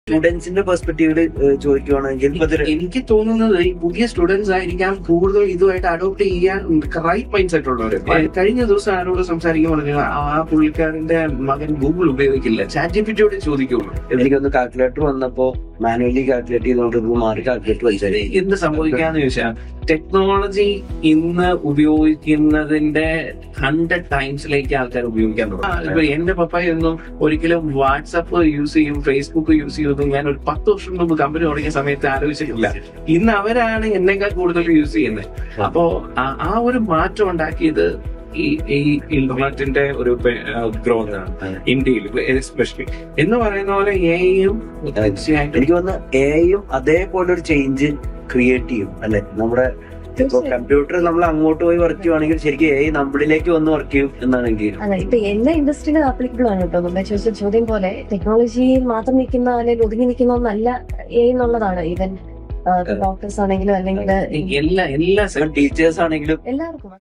സ്റ്റുഡൻസിന്റെ പെർസ്പെക്റ്റീവില് ചോദിക്കുവാണെങ്കിൽ എനിക്ക് തോന്നുന്നത് ഈ പുതിയ സ്റ്റുഡൻസ് ആയിരിക്കാം കൂടുതൽ ഇതുമായിട്ട് അഡോപ്റ്റ് ചെയ്യാൻ റൈറ്റ് മൈൻഡ് സെറ്റ് ഉള്ളവര്. കഴിഞ്ഞ ദിവസം ആരോട് സംസാരിക്കാൻ പറഞ്ഞു, ആ പുള്ളിക്കാരന്റെ മകൻ ഗൂഗിൾ ഉപയോഗിക്കില്ല, ChatGPT ചോദിക്കുള്ളൂ. എനിക്കൊന്ന് കാൽക്കുലേറ്റർ വന്നപ്പോ മാനുവലി കാൽക്കുലേറ്റ് ചെയ്തോണ്ടിരുന്നു, മാറി കാൽക്കുലേറ്റർ വലിച്ചാൽ എന്ത് സംഭവിക്കാന്ന് ചോദിച്ചാൽ ടെക്നോളജി ഇന്ന് ഉപയോഗിക്കുന്നതിന്റെ 100 ടൈംസിലേക്ക് ആൾക്കാർ ഉപയോഗിക്കാൻ തുടങ്ങും. ഇപ്പൊ എന്റെ പപ്പായൊന്നും ഒരിക്കലും വാട്സപ്പ് യൂസ് ചെയ്യും, ഫേസ്ബുക്ക് യൂസ് ചെയ്യുമെന്ന് ഞാൻ ഒരു 10 വർഷം മുമ്പ് കമ്പനി തുടങ്ങിയ സമയത്ത് ആലോചിച്ചിട്ടില്ല. ഇന്ന് അവരാണ് എന്നെക്കാൾ കൂടുതൽ യൂസ് ചെയ്യുന്നത്. അപ്പോ ആ ഒരു മാറ്റം ഉണ്ടാക്കിയത് ഈ ഇന്റർനെറ്റിന്റെ ഒരു ഗ്രോത്ത് ആണ് ഇന്ത്യയിൽ എസ്പെഷ്യലി. എന്ന് പറയുന്ന പോലെ എയും തീർച്ചയായിട്ടും എനിക്ക് തോന്നുന്നു എയും അതേപോലെ ഒരു ചേഞ്ച് ക്രിയേറ്റ് ചെയ്യും അല്ലെ. നമ്മുടെ ഇപ്പൊ കമ്പ്യൂട്ടർ നമ്മൾ അങ്ങോട്ട് പോയി വർക്ക് ചെയ്യുവാണെങ്കിൽ ശരിക്കും എ നമ്മളിലേക്ക് വന്ന് വർക്ക് ചെയ്യും എന്നാണ് എനിക്ക്. അതെ, ഇപ്പൊ എല്ലാ ഇൻഡസ്ട്രിയിലും ആപ്ലിക്കബിൾ ആണ് കേട്ടോ. നമ്മൾ ചോദിച്ച ചോദ്യം പോലെ ടെക്നോളജിയിൽ മാത്രം നിൽക്കുന്ന അല്ലെങ്കിൽ ഒതുങ്ങി നിൽക്കുന്ന ഒന്നല്ല എന്നുള്ളതാണ്. ഈവൻ ഡോക്ടേഴ്സ് ആണെങ്കിലും അല്ലെങ്കിൽ എല്ലാ ടീച്ചേഴ്സ് ആണെങ്കിലും എല്ലാവർക്കും